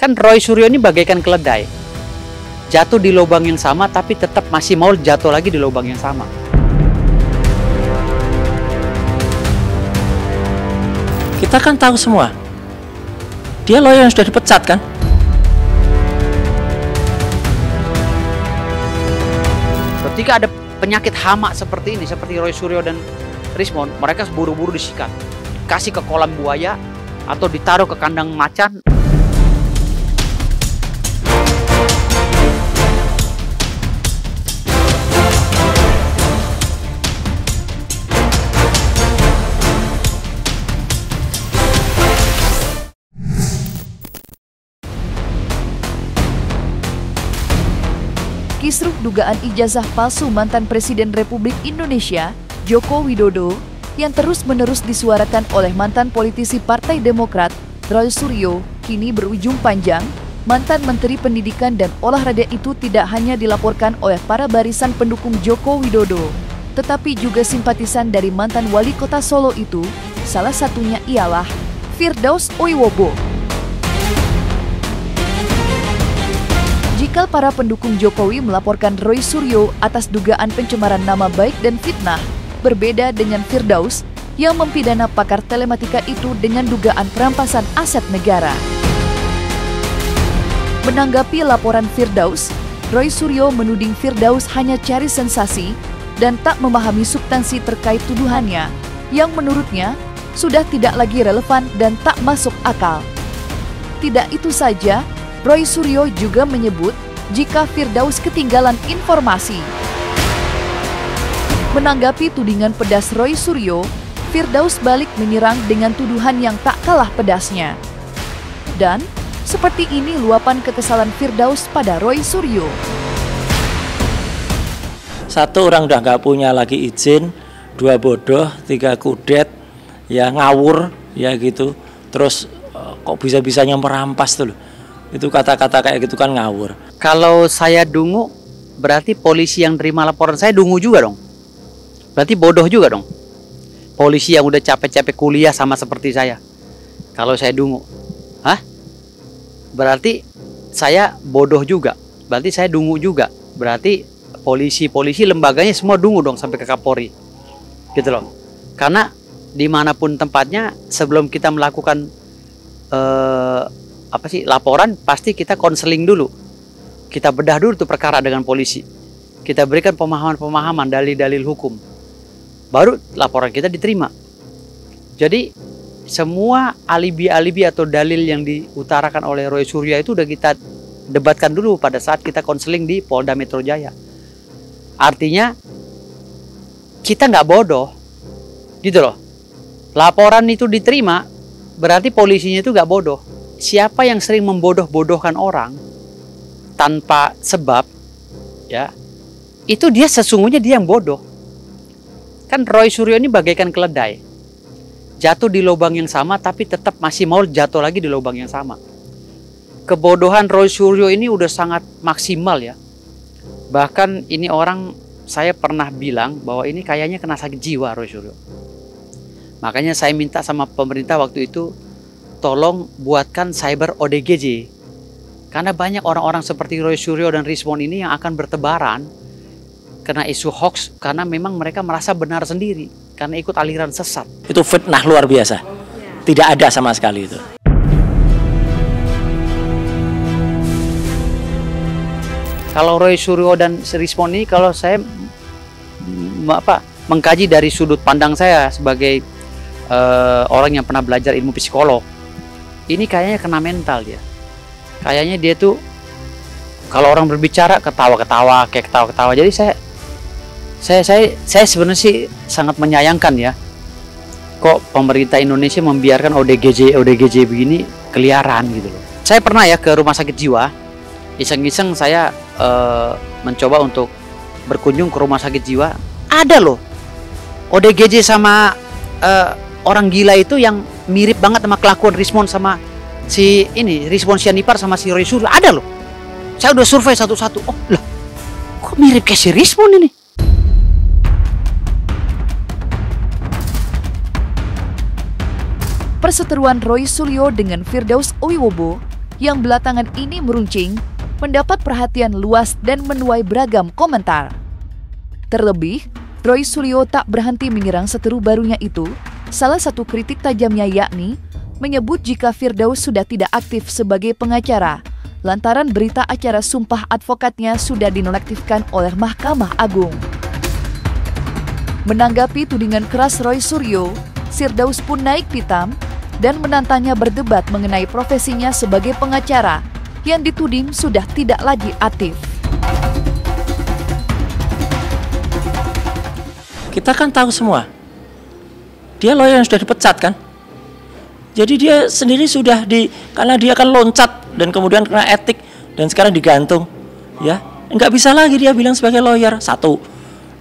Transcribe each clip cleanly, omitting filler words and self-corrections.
Kan Roy Suryo ini bagaikan keledai, jatuh di lubang yang sama tapi tetap masih mau jatuh lagi di lubang yang sama. Kita kan tahu semua, dia lawyer yang sudah dipecat kan? Ketika ada penyakit hama seperti ini, seperti Roy Suryo dan Rismond, mereka buru-buru disikat, kasih ke kolam buaya atau ditaruh ke kandang macan. Kisruh dugaan ijazah palsu mantan Presiden Republik Indonesia, Joko Widodo, yang terus-menerus disuarakan oleh mantan politisi Partai Demokrat, Roy Suryo, kini berujung panjang. Mantan Menteri Pendidikan dan Olahraga itu tidak hanya dilaporkan oleh para barisan pendukung Joko Widodo, tetapi juga simpatisan dari mantan wali kota Solo itu, salah satunya ialah Firdaus Oiwobo. Jika para pendukung Jokowi melaporkan Roy Suryo atas dugaan pencemaran nama baik dan fitnah, berbeda dengan Firdaus yang mempidana pakar telematika itu dengan dugaan perampasan aset negara. Menanggapi laporan Firdaus, Roy Suryo menuding Firdaus hanya cari sensasi dan tak memahami substansi terkait tuduhannya, yang menurutnya sudah tidak lagi relevan dan tak masuk akal. Tidak itu saja, Roy Suryo juga menyebut jika Firdaus ketinggalan informasi. Menanggapi tudingan pedas Roy Suryo, Firdaus balik menyerang dengan tuduhan yang tak kalah pedasnya. Dan seperti ini luapan kekesalan Firdaus pada Roy Suryo. Satu, orang udah nggak punya lagi izin, dua, bodoh, tiga, kudet, ya ngawur, ya gitu. Terus kok bisa-bisanya merampas tuh loh. Itu kata-kata kayak gitu kan ngawur. Kalau saya dungu, berarti polisi yang terima laporan saya dungu juga dong. Berarti bodoh juga dong. Polisi yang udah capek-capek kuliah sama seperti saya. Kalau saya dungu, hah? Berarti saya bodoh juga. Berarti saya dungu juga. Berarti polisi-polisi lembaganya semua dungu dong sampai ke Kapolri. Gitu loh. Karena dimanapun tempatnya, sebelum kita melakukan laporan, pasti kita konseling dulu, kita bedah dulu tuh perkara dengan polisi, kita berikan pemahaman-pemahaman, dalil-dalil hukum, baru laporan kita diterima. Jadi semua alibi-alibi atau dalil yang diutarakan oleh Roy Suryo itu udah kita debatkan dulu pada saat kita konseling di Polda Metro Jaya. Artinya kita nggak bodoh, gitu loh. Laporan itu diterima, berarti polisinya itu nggak bodoh. Siapa yang sering membodoh-bodohkan orang tanpa sebab, ya, itu dia sesungguhnya dia yang bodoh. Kan Roy Suryo ini bagaikan keledai, jatuh di lubang yang sama tapi tetap masih mau jatuh lagi di lubang yang sama. Kebodohan Roy Suryo ini udah sangat maksimal ya. Bahkan ini orang, saya pernah bilang bahwa ini kayaknya kena sakit jiwa Roy Suryo. Makanya saya minta sama pemerintah waktu itu, tolong buatkan cyber ODGJ. Karena banyak orang-orang seperti Roy Suryo dan Rismond ini yang akan bertebaran kena isu hoax karena memang mereka merasa benar sendiri karena ikut aliran sesat. Itu fitnah luar biasa. Tidak ada sama sekali itu. Kalau Roy Suryo dan Rismond ini, kalau saya mengkaji dari sudut pandang saya sebagai orang yang pernah belajar ilmu psikolog, ini kayaknya kena mental dia. Kayaknya dia tuh kalau orang berbicara ketawa-ketawa, kayak ketawa-ketawa. Jadi saya sebenarnya sih sangat menyayangkan ya. Kok pemerintah Indonesia membiarkan ODGJ begini keliaran gitu loh. Saya pernah ya ke rumah sakit jiwa. Iseng-iseng saya mencoba untuk berkunjung ke rumah sakit jiwa. Ada loh ODGJ sama orang gila itu yang mirip banget sama kelakuan Rismond sama si ini, Rismond Sianipar sama si Roy Suryo. Ada loh. Saya udah survei satu-satu. Oh lah, kok mirip kayak si Rismond ini? Perseteruan Roy Suryo dengan Firdaus Oiwobo yang belakangan ini meruncing mendapat perhatian luas dan menuai beragam komentar. Terlebih, Roy Suryo tak berhenti menyerang seteru barunya itu. Salah satu kritik tajamnya yakni menyebut jika Firdaus sudah tidak aktif sebagai pengacara lantaran berita acara sumpah advokatnya sudah dinonaktifkan oleh Mahkamah Agung. Menanggapi tudingan keras Roy Suryo, Firdaus pun naik pitam dan menantangnya berdebat mengenai profesinya sebagai pengacara yang dituding sudah tidak lagi aktif. Kita kan tahu semua, dia lawyer yang sudah dipecat kan. Jadi dia sendiri sudah karena dia kan loncat dan kemudian kena etik dan sekarang digantung, ya nggak bisa lagi dia bilang sebagai lawyer. 1,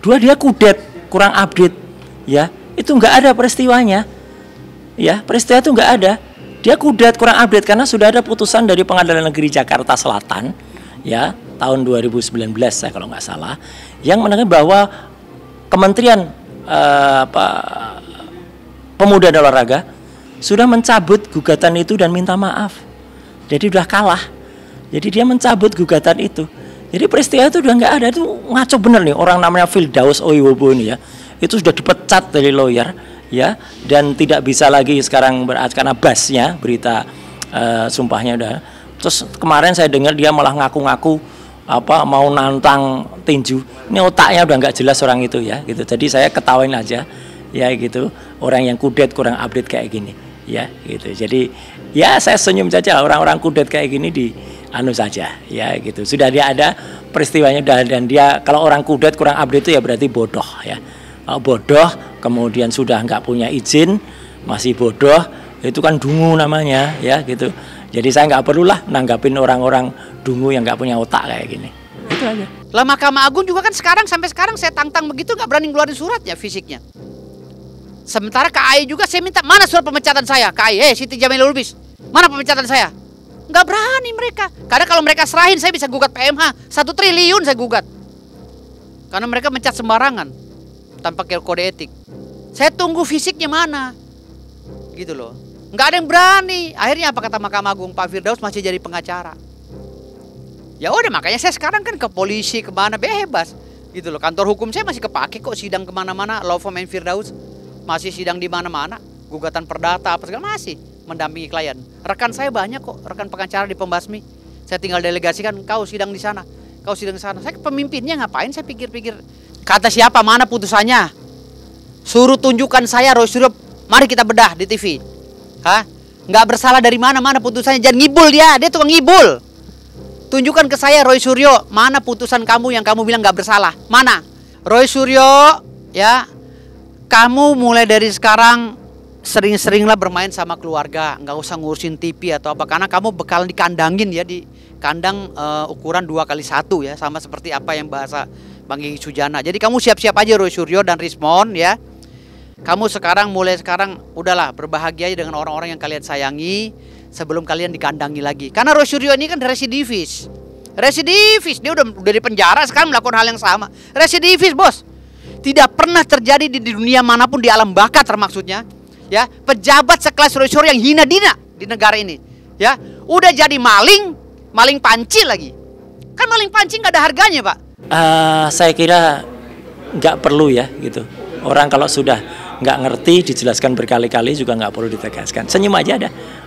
2 dia kudet, kurang update, ya itu nggak ada peristiwanya, ya peristiwa itu nggak ada. Dia kudet, kurang update karena sudah ada putusan dari Pengadilan Negeri Jakarta Selatan, ya tahun 2019 saya kalau nggak salah, yang menekankan bahwa Kementerian Pemuda dan Olahraga sudah mencabut gugatan itu dan minta maaf. Jadi udah kalah. Jadi dia mencabut gugatan itu. Jadi peristiwa itu udah nggak ada. Itu ngaco bener nih orang namanya Firdaus Oiwobo ini ya. Itu sudah dipecat dari lawyer ya dan tidak bisa lagi sekarang karena basnya berita sumpahnya udah. Terus kemarin saya dengar dia malah ngaku-ngaku mau nantang tinju. Ini otaknya udah nggak jelas orang itu ya gitu. Jadi saya ketawain aja ya gitu. Orang yang kudet kurang update kayak gini. Ya gitu. Jadi ya saya senyum saja orang-orang kudet kayak gini di anu saja ya gitu. Sudah dia ada peristiwanya dan dia kalau orang kudet kurang update itu ya berarti bodoh ya. Bodoh kemudian sudah nggak punya izin masih bodoh itu kan dungu namanya ya gitu. Jadi saya nggak perlulah nanggapin orang-orang dungu yang nggak punya otak kayak gini. Itu aja. Lah Mahkamah Agung juga kan sampai sekarang saya tantang begitu nggak berani ngeluarin suratnya fisiknya. Sementara KAI juga saya minta, mana surat pemecatan saya? KAI, Siti Jamilul Lubis, mana pemecatan saya? Nggak berani mereka. Karena kalau mereka serahin, saya bisa gugat PMH. 1 triliun saya gugat. Karena mereka mencat sembarangan, tanpa kode etik. Saya tunggu fisiknya mana. Gitu loh. Nggak ada yang berani. Akhirnya apa kata Mahkamah Agung? Pak Firdaus masih jadi pengacara. Ya udah makanya saya sekarang kan ke polisi, kemana, bebas. Gitu loh. Kantor hukum saya masih kepake kok, sidang kemana-mana, law firm Firdaus. Masih sidang di mana-mana, gugatan perdata apa segala masih mendampingi klien. Rekan saya banyak kok, rekan pengacara di Pembasmi. Saya tinggal delegasikan, kau sidang di sana, kau sidang di sana. Saya pemimpinnya ngapain saya pikir-pikir. Kata siapa, mana putusannya? Suruh tunjukkan saya Roy Suryo, mari kita bedah di TV. Hah? Nggak bersalah dari mana putusannya, jangan ngibul dia tukang ngibul. Tunjukkan ke saya Roy Suryo, mana putusan kamu yang kamu bilang nggak bersalah, mana? Roy Suryo, ya. Kamu mulai dari sekarang sering-seringlah bermain sama keluarga, nggak usah ngurusin TV atau apa, karena kamu bakal dikandangin ya di kandang ukuran 2x1 ya, sama seperti apa yang bahasa Bang Gigi Sujana. Jadi kamu siap-siap aja Roy Suryo dan Rismon ya. Kamu mulai sekarang udahlah berbahagia dengan orang-orang yang kalian sayangi sebelum kalian dikandangi lagi. Karena Roy Suryo ini kan residivis. Dia udah di penjara sekarang melakukan hal yang sama. Residivis bos. Tidak pernah terjadi di dunia manapun di alam baka termaksudnya ya, pejabat sekelas Roy Suryo yang hina dina di negara ini ya, udah jadi maling panci lagi. Kan maling panci nggak ada harganya Pak. Saya kira nggak perlu ya gitu. Orang kalau sudah nggak ngerti dijelaskan berkali-kali juga nggak perlu ditegaskan. Senyum aja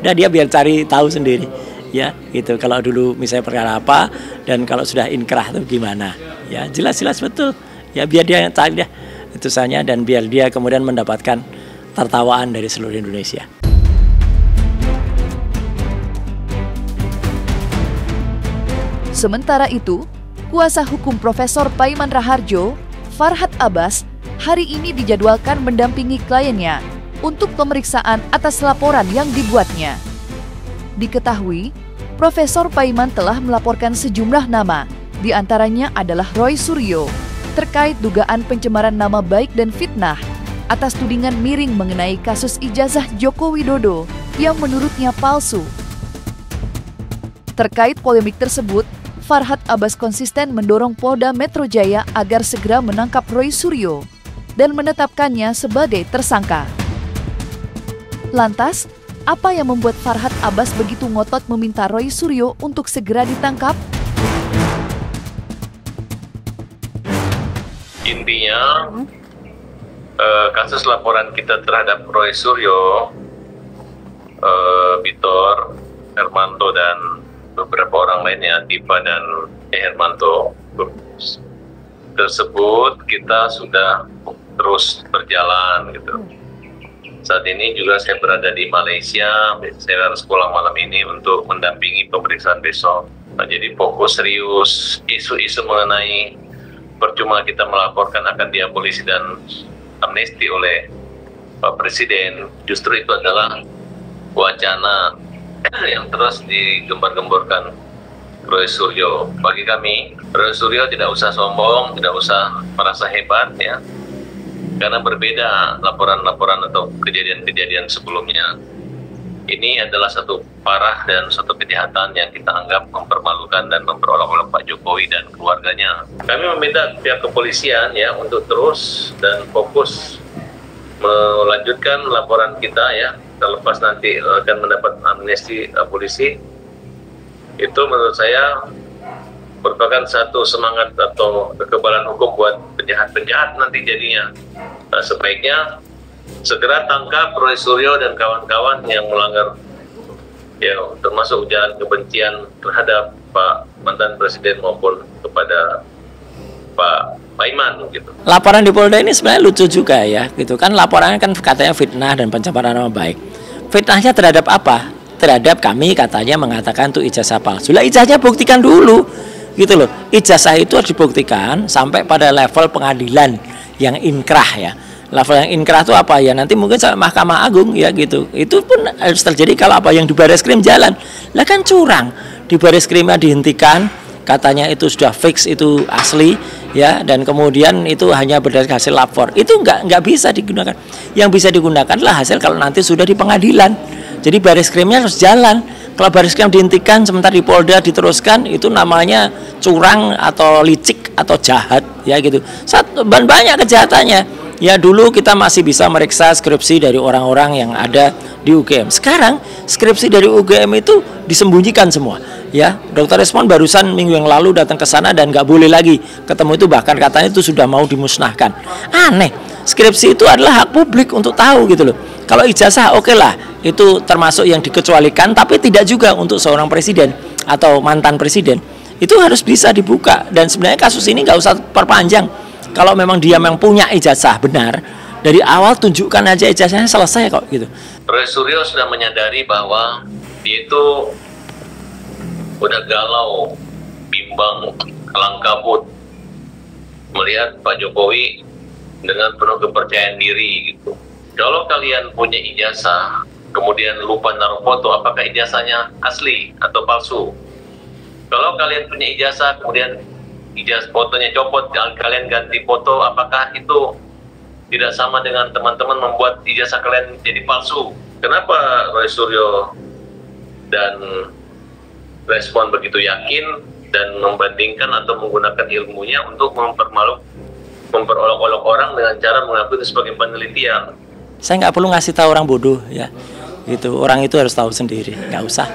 udah dia biar cari tahu sendiri ya gitu. Kalau dulu misalnya perkara apa dan kalau sudah inkrah itu gimana ya, jelas betul. Ya biar dia cari dia putusannya dan biar dia kemudian mendapatkan tertawaan dari seluruh Indonesia. Sementara itu, kuasa hukum Profesor Paiman Raharjo, Farhad Abbas, hari ini dijadwalkan mendampingi kliennya untuk pemeriksaan atas laporan yang dibuatnya. Diketahui, Profesor Paiman telah melaporkan sejumlah nama, di antaranya adalah Roy Suryo, terkait dugaan pencemaran nama baik dan fitnah atas tudingan miring mengenai kasus ijazah Joko Widodo yang menurutnya palsu. Terkait polemik tersebut, Farhad Abbas konsisten mendorong Polda Metro Jaya agar segera menangkap Roy Suryo dan menetapkannya sebagai tersangka. Lantas, Apa yang membuat Farhad Abbas begitu ngotot meminta Roy Suryo untuk segera ditangkap? Intinya, kasus laporan kita terhadap Roy Suryo, Bitor, Hermanto, dan beberapa orang lainnya, Tifa dan Hermanto, tersebut kita sudah terus berjalan gitu. Saat ini juga saya berada di Malaysia, saya harus pulang malam ini untuk mendampingi pemeriksaan besok. Nah, jadi fokus serius isu-isu mengenai percuma kita melaporkan akan diabolisi dan amnesti oleh Pak Presiden, justru itu adalah wacana yang terus digembar-gemborkan Roy Suryo. Bagi kami, Roy Suryo tidak usah sombong, tidak usah merasa hebat ya, karena berbeda laporan-laporan atau kejadian-kejadian sebelumnya. Ini adalah satu parah dan satu kejahatan yang kita anggap mempermalukan dan memperolok-olok Pak Jokowi dan keluarganya. Kami meminta pihak kepolisian ya untuk terus dan fokus melanjutkan laporan kita ya, terlepas nanti akan mendapat amnesti polisi. Itu menurut saya merupakan satu semangat atau kekebalan hukum buat penjahat-penjahat nanti jadinya. Nah, sebaiknya segera tangkap Roy Suryo dan kawan-kawan yang melanggar ya, termasuk ujaran kebencian terhadap Pak mantan Presiden maupun kepada Pak Maiman gitu. Laporan di Polda ini sebenarnya lucu juga ya, gitu kan. Laporannya kan katanya fitnah dan pencemaran nama baik. Fitnahnya terhadap apa? Terhadap kami katanya mengatakan itu ijazah palsu. Lah ijazahnya buktikan dulu, gitu loh. Ijazah itu harus dibuktikan sampai pada level pengadilan yang inkrah ya. Level yang inkrah itu apa ya? Nanti mungkin sampai Mahkamah Agung ya gitu. Itu pun harus terjadi kalau apa yang di Bareskrim jalan. Lah kan curang. Di Bareskrimnya dihentikan, katanya itu sudah fix, itu asli ya, dan kemudian itu hanya berdasarkan hasil lapor. Itu nggak bisa digunakan. Yang bisa digunakan adalah hasil kalau nanti sudah di pengadilan. Jadi Bareskrimnya harus jalan. Kalau Bareskrim dihentikan sementara di Polda diteruskan, itu namanya curang atau licik atau jahat ya gitu. Banyak kejahatannya. Ya dulu kita masih bisa meriksa skripsi dari orang-orang yang ada di UGM. Sekarang skripsi dari UGM itu disembunyikan semua. Ya, Dr. Resmond barusan minggu yang lalu datang ke sana dan nggak boleh lagi ketemu itu, bahkan katanya itu sudah mau dimusnahkan. Aneh. Skripsi itu adalah hak publik untuk tahu gitu loh. Kalau ijazah oke lah, itu termasuk yang dikecualikan, tapi tidak juga untuk seorang presiden atau mantan presiden. Itu harus bisa dibuka, dan sebenarnya kasus ini nggak usah perpanjang. Kalau memang dia memang punya ijazah benar, dari awal tunjukkan aja ijazahnya, selesai kok gitu. Roy Suryo sudah menyadari bahwa dia itu udah galau, bimbang, kelang kabut melihat Pak Jokowi dengan penuh kepercayaan diri gitu. Kalau kalian punya ijazah, kemudian lupa naruh foto, apakah ijazahnya asli atau palsu? Kalau kalian punya ijazah, kemudian ijazah fotonya copot, kalian ganti foto, apakah itu tidak sama dengan teman-teman membuat ijazah kalian jadi palsu? Kenapa Roy Suryo dan Respon begitu yakin dan membandingkan atau menggunakan ilmunya untuk memperolok-olok orang dengan cara mengaku itu sebagai penelitian? Saya nggak perlu ngasih tahu orang bodoh ya, gitu. Orang itu harus tahu sendiri, nggak usah,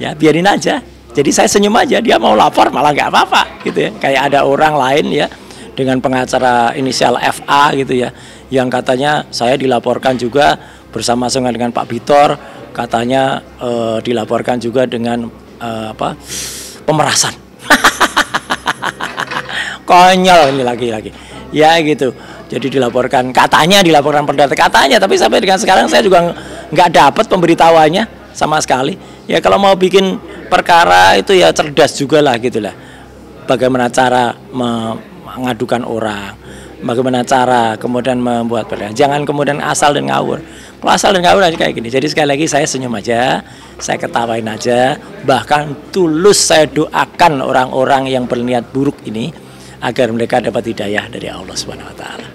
ya biarin aja. Jadi saya senyum aja, dia mau lapor malah nggak apa-apa, gitu ya. Kayak ada orang lain ya dengan pengacara inisial FA gitu ya, yang katanya saya dilaporkan juga bersama-sama dengan Pak Bitor, katanya dilaporkan juga dengan pemerasan. Konyol ini lagi-lagi, ya gitu. Jadi dilaporkan perdata katanya, tapi sampai dengan sekarang saya juga nggak dapat pemberitahuannya sama sekali. Ya kalau mau bikin perkara itu ya cerdas juga lah gitulah. Bagaimana cara mengadukan orang, bagaimana cara kemudian membuat perkara. Jangan kemudian asal dan ngawur. Kalau asal dan ngawur aja kayak gini. Jadi sekali lagi saya senyum aja, saya ketawain aja. Bahkan tulus saya doakan orang-orang yang berniat buruk ini agar mereka dapat hidayah dari Allah Subhanahu wa taala.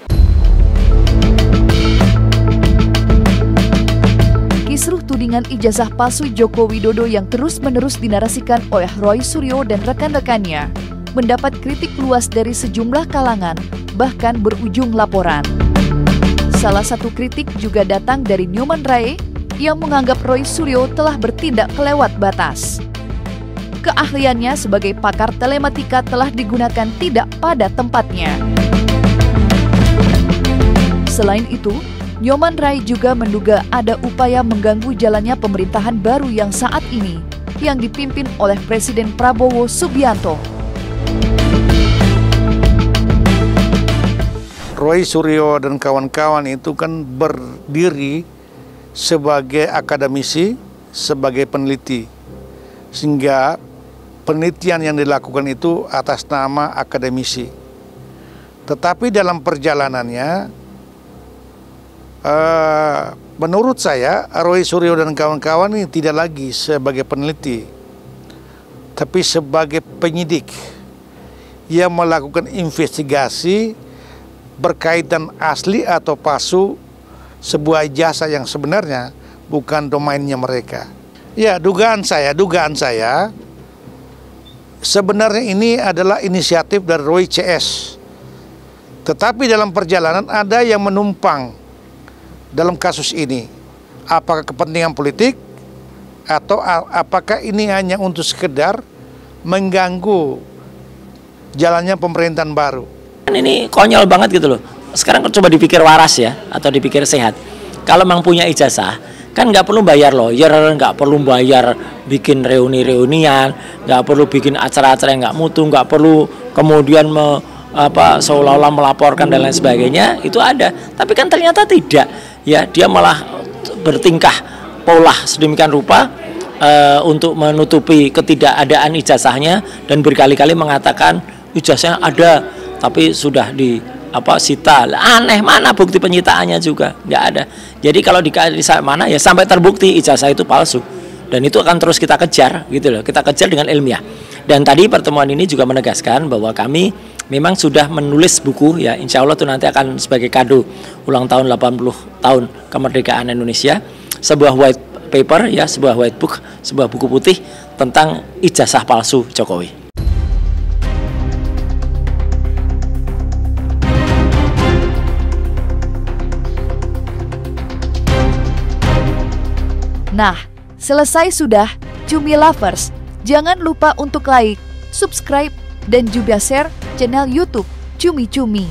Kisruh tudingan ijazah palsu Joko Widodo yang terus-menerus dinarasikan oleh Roy Suryo dan rekan-rekannya mendapat kritik luas dari sejumlah kalangan, bahkan berujung laporan. Salah satu kritik juga datang dari Nyoman Rae yang menganggap Roy Suryo telah bertindak kelewat batas. Keahliannya sebagai pakar telematika telah digunakan tidak pada tempatnya. Selain itu, Nyoman Rai juga menduga ada upaya mengganggu jalannya pemerintahan baru yang saat ini yang dipimpin oleh Presiden Prabowo Subianto. Roy Suryo dan kawan-kawan itu kan berdiri sebagai akademisi, sebagai peneliti. Sehingga penelitian yang dilakukan itu atas nama akademisi. Tetapi dalam perjalanannya, menurut saya Roy Suryo dan kawan-kawan ini tidak lagi sebagai peneliti, tapi sebagai penyidik yang melakukan investigasi berkaitan asli atau palsu sebuah ijazah yang sebenarnya bukan domainnya mereka. Ya, dugaan saya sebenarnya ini adalah inisiatif dari Roy CS. Tetapi dalam perjalanan ada yang menumpang dalam kasus ini. Apakah kepentingan politik atau apakah ini hanya untuk sekedar mengganggu jalannya pemerintahan baru? Ini konyol banget gitu loh. Sekarang coba dipikir waras ya, atau dipikir sehat. Kalau memang punya ijazah, kan nggak perlu bayar lawyer, nggak perlu bayar bikin reuni-reunian, nggak perlu bikin acara-acara yang nggak mutu, nggak perlu kemudian seolah-olah melaporkan dan lain sebagainya. Itu ada, tapi kan ternyata tidak. Ya, dia malah bertingkah pola sedemikian rupa untuk menutupi ketidakadaan ijazahnya dan berkali-kali mengatakan ijazahnya ada, tapi sudah sita. Aneh, mana bukti penyitaannya juga nggak ada. Jadi kalau dikasih mana ya sampai terbukti ijazah itu palsu, dan itu akan terus kita kejar gitu loh. Kita kejar dengan ilmiah. Dan tadi pertemuan ini juga menegaskan bahwa kami memang sudah menulis buku ya, insya Allah itu nanti akan sebagai kado ulang tahun 80 tahun kemerdekaan Indonesia, sebuah white paper ya, sebuah white book, sebuah buku putih tentang ijazah palsu Jokowi. Nah, selesai sudah, Cumi Lovers. Jangan lupa untuk like, subscribe, dan juga share channel YouTube Cumi Cumi.